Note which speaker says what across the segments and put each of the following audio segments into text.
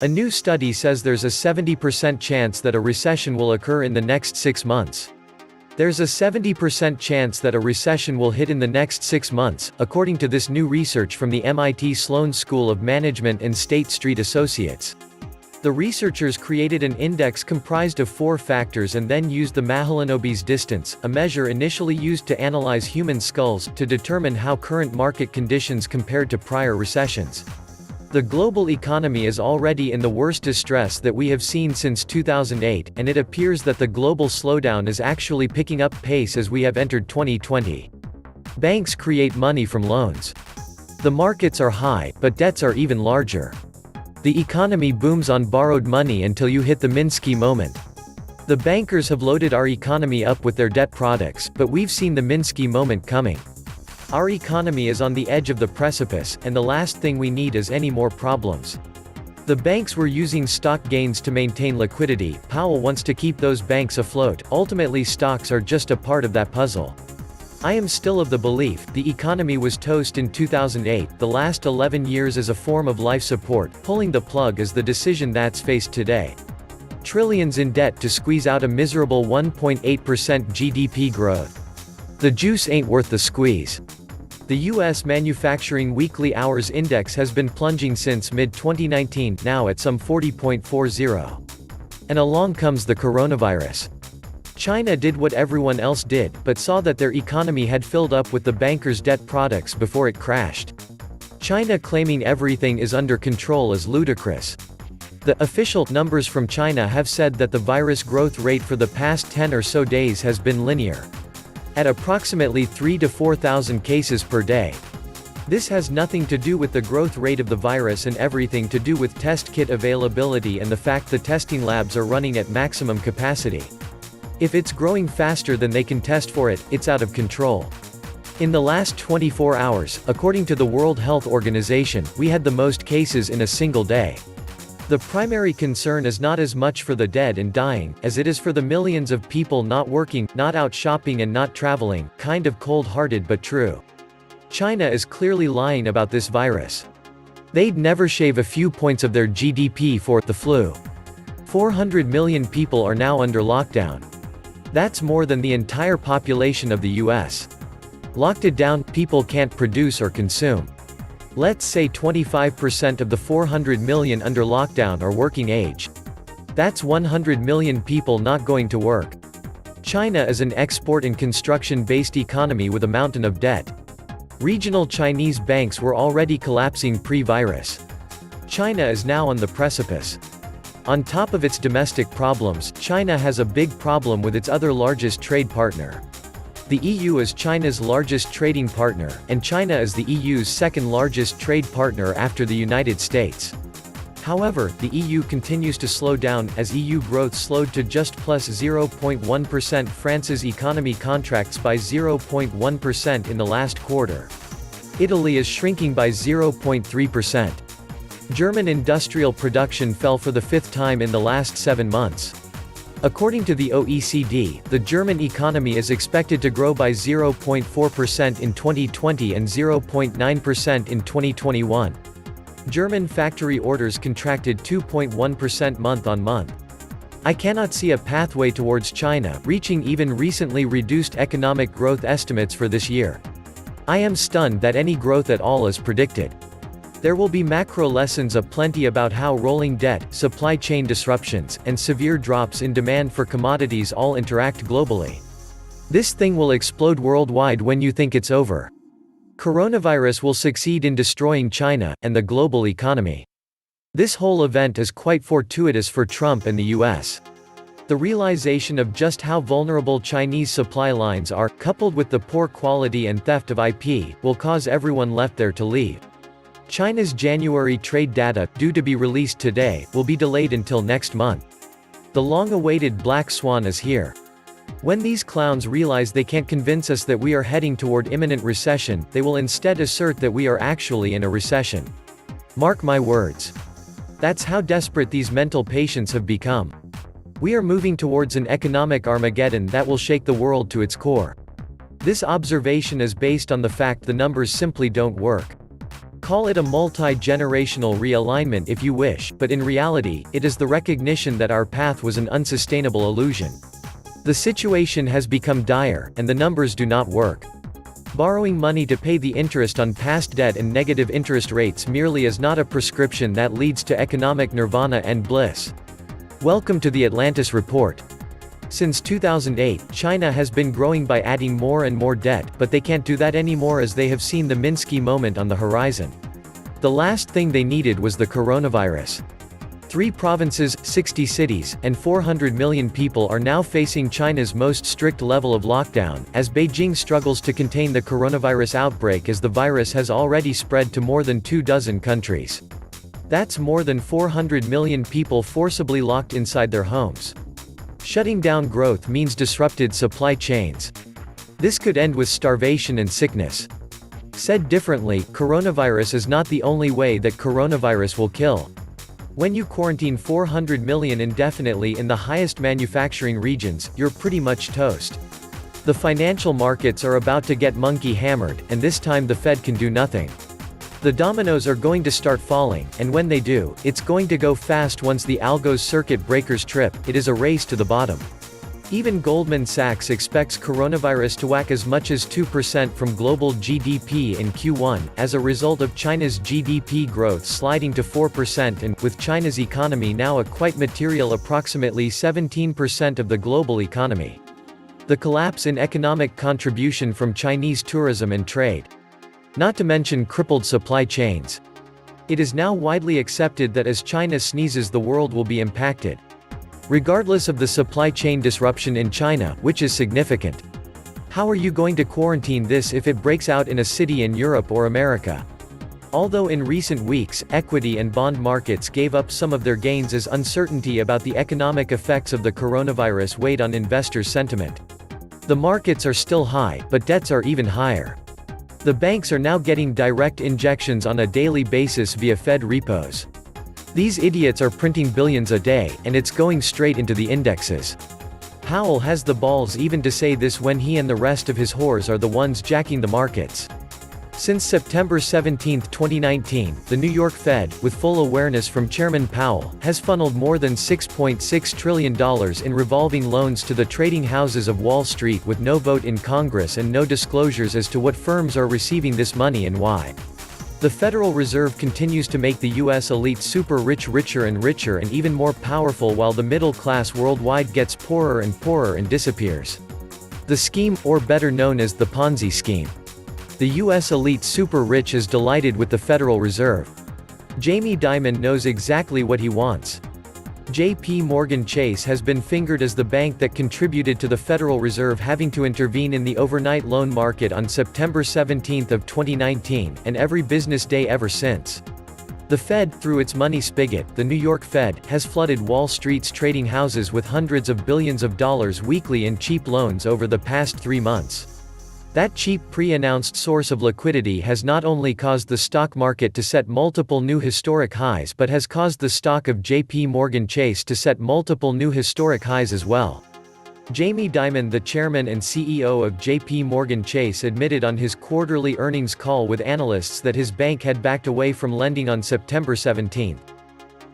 Speaker 1: A new study says there's a 70% chance that a recession will occur in the next 6 months. There's a 70% chance that a recession will hit in the next 6 months, according to this new research from the MIT Sloan School of Management and State Street Associates. The researchers created an index comprised of 4 factors and then used the Mahalanobis distance, a measure initially used to analyze human skulls, to determine how current market conditions compared to prior recessions. The global economy is already in the worst distress that we have seen since 2008, and it appears that the global slowdown is actually picking up pace as we have entered 2020. Banks create money from loans. The markets are high, but debts are even larger. The economy booms on borrowed money until you hit the Minsky moment. The bankers have loaded our economy up with their debt products, but we've seen the Minsky moment coming. Our economy is on the edge of the precipice, and the last thing we need is any more problems. The banks were using stock gains to maintain liquidity. Powell wants to keep those banks afloat. Ultimately, stocks are just a part of that puzzle. I am still of the belief the economy was toast in 2008. The last 11 years as a form of life support. Pulling the plug is the decision that's faced today. Trillions in debt to squeeze out a miserable 1.8% GDP growth. The juice ain't worth the squeeze. The U.S. Manufacturing Weekly Hours Index has been plunging since mid-2019, now at some 40.40. And along comes the coronavirus. China did what everyone else did, but saw that their economy had filled up with the bankers' debt products before it crashed. China claiming everything is under control is ludicrous. The official numbers from China have said that the virus growth rate for the past 10 or so days has been linear, at approximately 3,000 to 4,000 cases per day. This has nothing to do with the growth rate of the virus and everything to do with test kit availability and the fact the testing labs are running at maximum capacity. If it's growing faster than they can test for it, it's out of control. In the last 24 hours, according to the World Health Organization, we had the most cases in a single day. The primary concern is not as much for the dead and dying, as it is for the millions of people not working, not out shopping and not traveling. Kind of cold-hearted but true. China is clearly lying about this virus. They'd never shave a few points of their GDP for the flu. 400 million people are now under lockdown. That's more than the entire population of the US. Locked it down, people can't produce or consume. Let's say 25% of the 400 million under lockdown are working age. That's 100 million people not going to work. China is an export and construction-based economy with a mountain of debt. Regional Chinese banks were already collapsing pre-virus. China is now on the precipice. On top of its domestic problems, China has a big problem with its other largest trade partner. The EU is China's largest trading partner, and China is the EU's second largest trade partner after the United States. However, the EU continues to slow down, as EU growth slowed to just plus 0.1%. France's economy contracts by 0.1% in the last quarter. Italy is shrinking by 0.3%. German industrial production fell for the 5th time in the last 7 months. According to the OECD, the German economy is expected to grow by 0.4% in 2020 and 0.9% in 2021. German factory orders contracted 2.1% month-on-month. I cannot see a pathway towards China reaching even recently reduced economic growth estimates for this year. I am stunned that any growth at all is predicted. There will be macro lessons aplenty about how rolling debt, supply chain disruptions, and severe drops in demand for commodities all interact globally. This thing will explode worldwide when you think it's over. Coronavirus will succeed in destroying China, and the global economy. This whole event is quite fortuitous for Trump and the US. The realization of just how vulnerable Chinese supply lines are, coupled with the poor quality and theft of IP, will cause everyone left there to leave. China's January trade data, due to be released today, will be delayed until next month. The long-awaited black swan is here. When these clowns realize they can't convince us that we are heading toward imminent recession, they will instead assert that we are actually in a recession. Mark my words. That's how desperate these mental patients have become. We are moving towards an economic Armageddon that will shake the world to its core. This observation is based on the fact the numbers simply don't work. Call it a multi-generational realignment if you wish, but in reality, it is the recognition that our path was an unsustainable illusion. The situation has become dire, and the numbers do not work. Borrowing money to pay the interest on past debt and negative interest rates merely is not a prescription that leads to economic nirvana and bliss. Welcome to the Atlantis Report. Since 2008, China has been growing by adding more and more debt, but they can't do that anymore as they have seen the Minsky moment on the horizon. The last thing they needed was the coronavirus. 3 provinces, 60 cities, and 400 million people are now facing China's most strict level of lockdown, as Beijing struggles to contain the coronavirus outbreak as the virus has already spread to more than 24 countries. That's more than 400 million people forcibly locked inside their homes. Shutting down growth means disrupted supply chains. This could end with starvation and sickness. Said differently, coronavirus is not the only way that coronavirus will kill. When you quarantine 400 million indefinitely in the highest manufacturing regions, you're pretty much toast. The financial markets are about to get monkey hammered, and this time the Fed can do nothing. The dominoes are going to start falling, and when they do, it's going to go fast. Once the algo's circuit breakers trip, it is a race to the bottom. Even Goldman Sachs expects coronavirus to whack as much as 2% from global GDP in Q1, as a result of China's GDP growth sliding to 4% and, with China's economy now a quite material approximately 17% of the global economy. The collapse in economic contribution from Chinese tourism and trade. Not to mention crippled supply chains. It is now widely accepted that as China sneezes, the world will be impacted. Regardless of the supply chain disruption in China, which is significant. How are you going to quarantine this if it breaks out in a city in Europe or America? Although in recent weeks, equity and bond markets gave up some of their gains as uncertainty about the economic effects of the coronavirus weighed on investors' sentiment. The markets are still high, but debts are even higher. The banks are now getting direct injections on a daily basis via Fed repos. These idiots are printing billions a day, and it's going straight into the indexes. Powell has the balls even to say this when he and the rest of his whores are the ones jacking the markets. Since September 17, 2019, the New York Fed, with full awareness from Chairman Powell, has funneled more than $6.6 trillion in revolving loans to the trading houses of Wall Street with no vote in Congress and no disclosures as to what firms are receiving this money and why. The Federal Reserve continues to make the U.S. elite super rich richer and richer and even more powerful while the middle class worldwide gets poorer and disappears. The scheme, or better known as the Ponzi scheme. The U.S. elite super rich is delighted with the Federal Reserve. Jamie Dimon knows exactly what he wants. J.P. Morgan Chase has been fingered as the bank that contributed to the Federal Reserve having to intervene in the overnight loan market on September 17 of 2019, and every business day ever since. The Fed, through its money spigot, the New York Fed, has flooded Wall Street's trading houses with hundreds of billions of dollars weekly in cheap loans over the past 3 months. That cheap pre-announced source of liquidity has not only caused the stock market to set multiple new historic highs but has caused the stock of J.P. Morgan Chase to set multiple new historic highs as well. Jamie Dimon, the chairman and CEO of J.P. Morgan Chase, admitted on his quarterly earnings call with analysts that his bank had backed away from lending on September 17.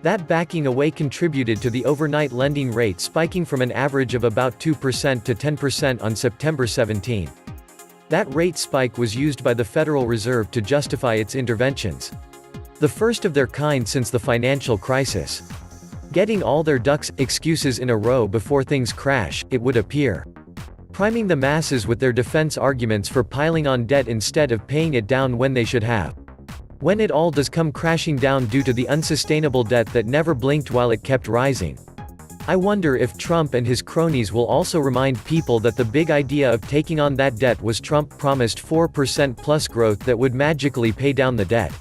Speaker 1: That backing away contributed to the overnight lending rate spiking from an average of about 2% to 10% on September 17. That rate spike was used by the Federal Reserve to justify its interventions. The first of their kind since the financial crisis. Getting all their excuses in a row before things crash, it would appear. Priming the masses with their defense arguments for piling on debt instead of paying it down when they should have. When it all does come crashing down due to the unsustainable debt that never blinked while it kept rising. I wonder if Trump and his cronies will also remind people that the big idea of taking on that debt was Trump promised 4% plus growth that would magically pay down the debt.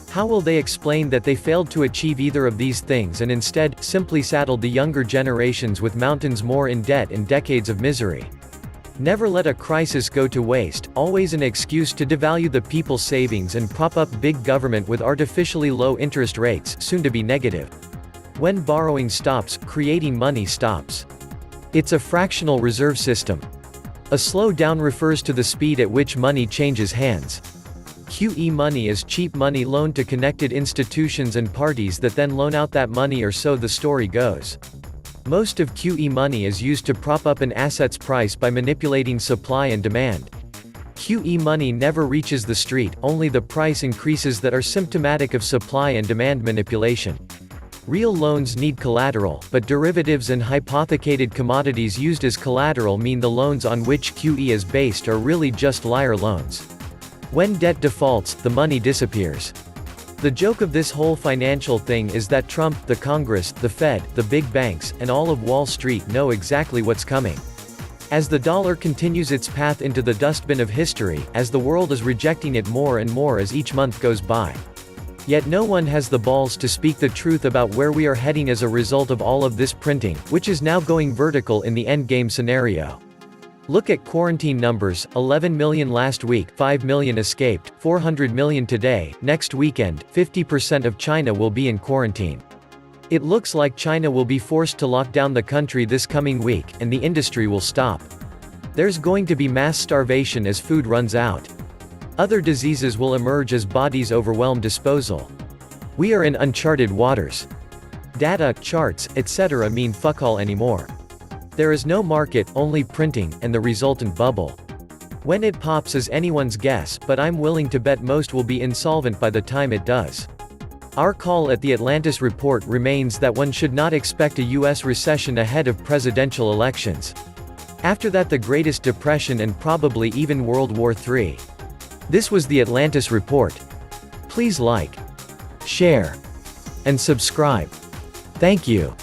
Speaker 1: How will they explain that they failed to achieve either of these things and instead, simply saddled the younger generations with mountains more in debt and decades of misery? Never let a crisis go to waste, always an excuse to devalue the people's savings and prop up big government with artificially low interest rates, soon to be negative. When borrowing stops, creating money stops. It's a fractional reserve system. A slow down refers to the speed at which money changes hands. QE money is cheap money loaned to connected institutions and parties that then loan out that money, or so the story goes. Most of QE money is used to prop up an asset's price by manipulating supply and demand. QE money never reaches the street, only the price increases that are symptomatic of supply and demand manipulation. Real loans need collateral, but derivatives and hypothecated commodities used as collateral mean the loans on which QE is based are really just liar loans. When debt defaults, the money disappears. The joke of this whole financial thing is that Trump, the Congress, the Fed, the big banks, and all of Wall Street know exactly what's coming. As the dollar continues its path into the dustbin of history, as the world is rejecting it more and more as each month goes by. Yet no one has the balls to speak the truth about where we are heading as a result of all of this printing, which is now going vertical in the endgame scenario. Look at quarantine numbers: 11 million last week, 5 million escaped, 400 million today. Next weekend, 50% of China will be in quarantine. It looks like China will be forced to lock down the country this coming week, and the industry will stop. There's going to be mass starvation as food runs out. Other diseases will emerge as bodies overwhelm disposal. We are in uncharted waters. Data, charts, etc. mean fuck all anymore. There is no market, only printing, and the resultant bubble. When it pops is anyone's guess, but I'm willing to bet most will be insolvent by the time it does. Our call at the Atlantis Report remains that one should not expect a US recession ahead of presidential elections. After that, the Greatest Depression and probably even World War III. This was the Atlantis Report. Please like, share, and subscribe. Thank you.